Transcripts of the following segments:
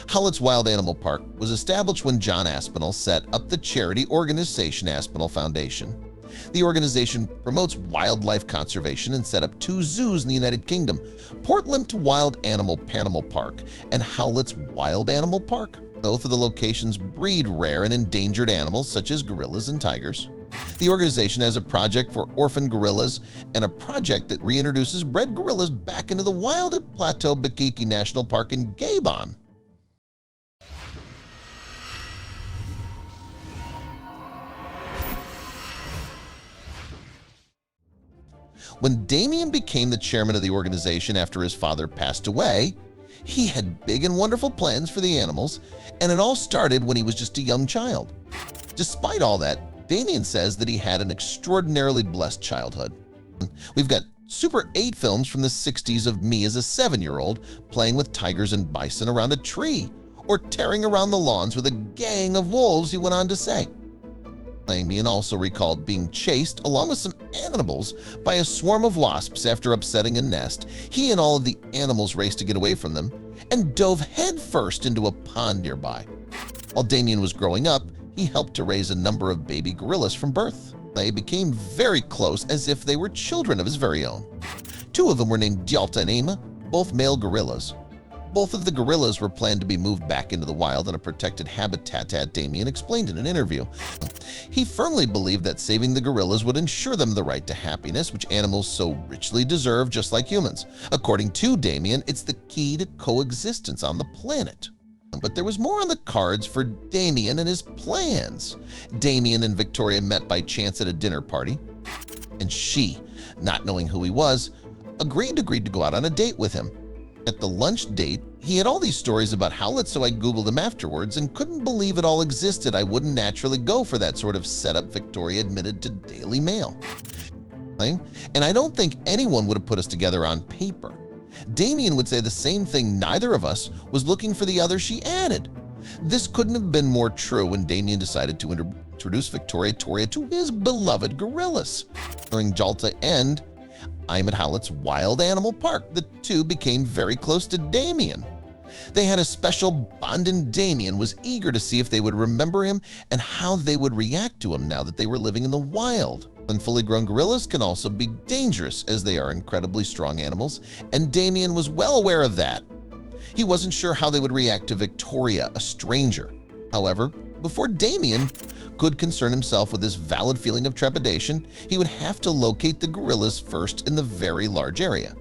Howletts Wild Animal Park was established when John Aspinall set up the charity organization Aspinall Foundation. The organization promotes wildlife conservation and set up 2 zoos in the United Kingdom, Lympne Wild Animal Park and Howletts Wild Animal Park. Both of the locations breed rare and endangered animals such as gorillas and tigers. The organization has a project for orphan gorillas and a project that reintroduces bred gorillas back into the wild at Plateau Bikiki National Park in Gabon. When Damian became the chairman of the organization after his father passed away, he had big and wonderful plans for the animals, and it all started when he was just a young child. Despite all that, Damian says that he had an extraordinarily blessed childhood. We've got Super 8 films from the 60s of me as a 7-year-old playing with tigers and bison around a tree, or tearing around the lawns with a gang of wolves, he went on to say. Damian also recalled being chased, along with some animals, by a swarm of wasps after upsetting a nest. He and all of the animals raced to get away from them and dove headfirst into a pond nearby. While Damian was growing up, he helped to raise a number of baby gorillas from birth. They became very close, as if they were children of his very own. 2 of them were named Jalta and Ema, both male gorillas. Both of the gorillas were planned to be moved back into the wild in a protected habitat, Damian explained in an interview. He firmly believed that saving the gorillas would ensure them the right to happiness, which animals so richly deserve, just like humans. According to Damian, it's the key to coexistence on the planet. But there was more on the cards for Damian and his plans. Damian and Victoria met by chance at a dinner party, and she, not knowing who he was, agreed to go out on a date with him. At the lunch date, he had all these stories about Howletts, so I Googled him afterwards and couldn't believe it all existed. I wouldn't naturally go for that sort of setup, Victoria admitted to Daily Mail. And I don't think anyone would have put us together on paper. Damian would say the same thing. Neither of us was looking for the other, she added. This couldn't have been more true when Damian decided to introduce Victoria to his beloved gorillas. During Jalta and I'm at Howletts Wild Animal Park, the 2 became very close to Damian. They had a special bond, and Damian was eager to see if they would remember him and how they would react to him now that they were living in the wild. And fully grown gorillas can also be dangerous, as they are incredibly strong animals, and Damian was well aware of that. He wasn't sure how they would react to Victoria, a stranger. However, before Damian could concern himself with this valid feeling of trepidation, he would have to locate the gorillas first in the very large area.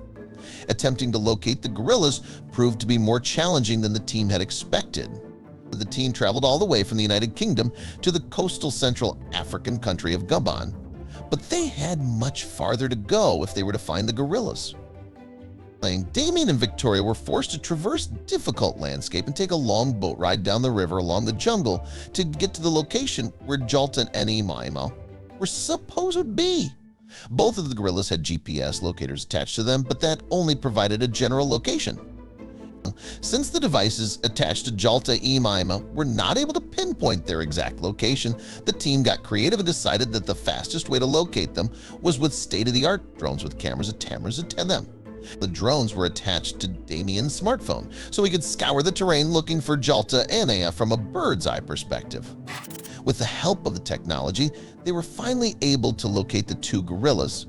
Attempting to locate the gorillas proved to be more challenging than the team had expected. The team traveled all the way from the United Kingdom to the coastal Central African country of Gabon, but they had much farther to go if they were to find the gorillas. Damian and Victoria were forced to traverse difficult landscape and take a long boat ride down the river along the jungle to get to the location where Jalta and Ema were supposed to be. Both of the gorillas had GPS locators attached to them, but that only provided a general location. Since the devices attached to Jalta and Ema were not able to pinpoint their exact location, the team got creative and decided that the fastest way to locate them was with state-of-the-art drones with cameras attend them. The drones were attached to Damian's smartphone, so he could scour the terrain looking for Jalta and Ema from a bird's-eye perspective. With the help of the technology, they were finally able to locate the 2 gorillas.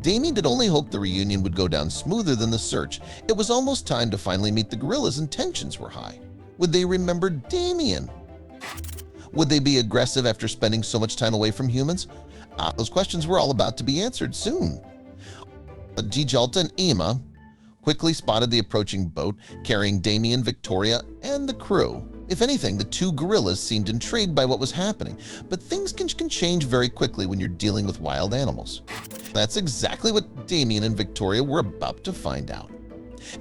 Damian had only hoped the reunion would go down smoother than the search. It was almost time to finally meet the gorillas, and tensions were high. Would they remember Damian? Would they be aggressive after spending so much time away from humans? Those questions were all about to be answered soon. Jalta and Ema quickly spotted the approaching boat carrying Damian, Victoria, and the crew. If anything, the 2 gorillas seemed intrigued by what was happening, but things can change very quickly when you're dealing with wild animals. That's exactly what Damian and Victoria were about to find out.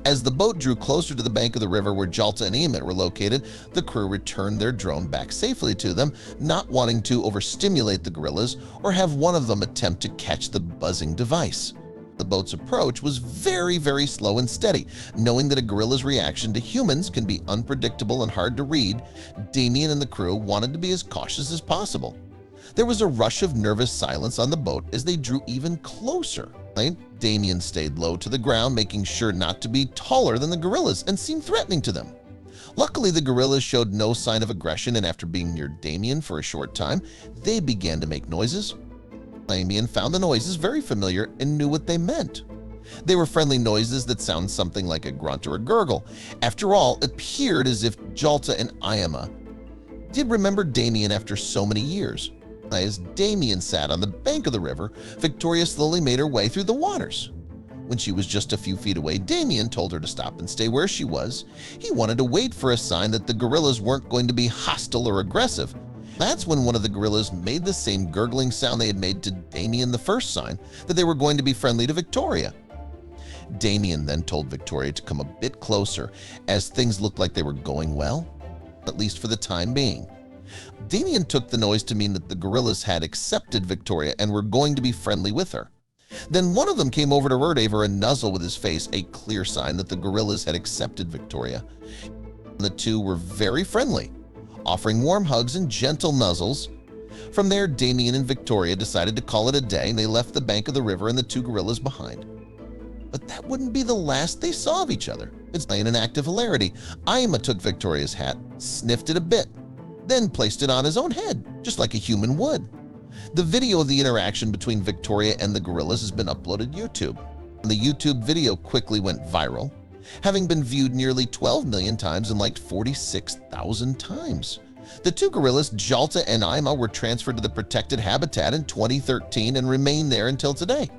As the boat drew closer to the bank of the river where Jalta and Ema were located, the crew returned their drone back safely to them, not wanting to overstimulate the gorillas or have one of them attempt to catch the buzzing device. The boat's approach was very, very slow and steady. Knowing that a gorilla's reaction to humans can be unpredictable and hard to read, Damian and the crew wanted to be as cautious as possible. There was a rush of nervous silence on the boat as they drew even closer. Damian stayed low to the ground, making sure not to be taller than the gorillas and seemed threatening to them. Luckily, the gorillas showed no sign of aggression, and after being near Damian for a short time, they began to make noises. Damian found the noises very familiar and knew what they meant. They were friendly noises that sound something like a grunt or a gurgle. After all, it appeared as if Jalta and Ima did remember Damian after so many years. As Damian sat on the bank of the river, Victoria slowly made her way through the waters. When she was just a few feet away, Damian told her to stop and stay where she was. He wanted to wait for a sign that the gorillas weren't going to be hostile or aggressive. That's when one of the gorillas made the same gurgling sound they had made to Damian, the first sign that they were going to be friendly to Victoria. Damian then told Victoria to come a bit closer, as things looked like they were going well, at least for the time being. Damian took the noise to mean that the gorillas had accepted Victoria and were going to be friendly with her. Then one of them came over to her, gave her a nuzzle with his face, a clear sign that the gorillas had accepted Victoria. The two were very friendly, offering warm hugs and gentle nuzzles. From there, Damian and Victoria decided to call it a day, and they left the bank of the river and the two gorillas behind. But that wouldn't be the last they saw of each other. It's in an act of hilarity. Ima took Victoria's hat, sniffed it a bit, then placed it on his own head, just like a human would. The video of the interaction between Victoria and the gorillas has been uploaded to YouTube. The YouTube video quickly went viral, having been viewed nearly 12 million times and liked 46,000 times. The two gorillas, Jalta and Ima, were transferred to the protected habitat in 2013 and remain there until today.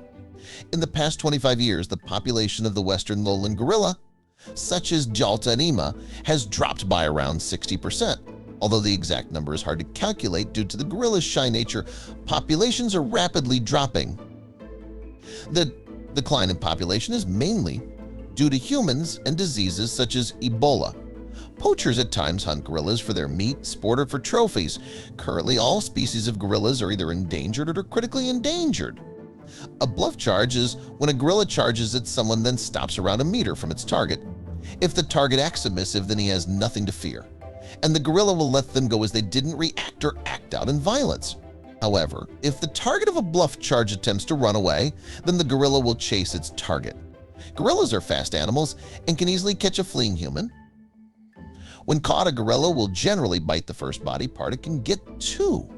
In the past 25 years, the population of the western lowland gorilla, such as Jalta and Ima, has dropped by around 60%. Although the exact number is hard to calculate due to the gorilla's shy nature, populations are rapidly dropping. The decline in population is mainly due to humans and diseases such as Ebola. Poachers at times hunt gorillas for their meat, sport, or for trophies. Currently, all species of gorillas are either endangered or critically endangered. A bluff charge is when a gorilla charges at someone then stops around a meter from its target. If the target acts submissive, then he has nothing to fear, and the gorilla will let them go as they didn't react or act out in violence. However, if the target of a bluff charge attempts to run away, then the gorilla will chase its target. Gorillas are fast animals and can easily catch a fleeing human. When caught, a gorilla will generally bite the first body part it can get to.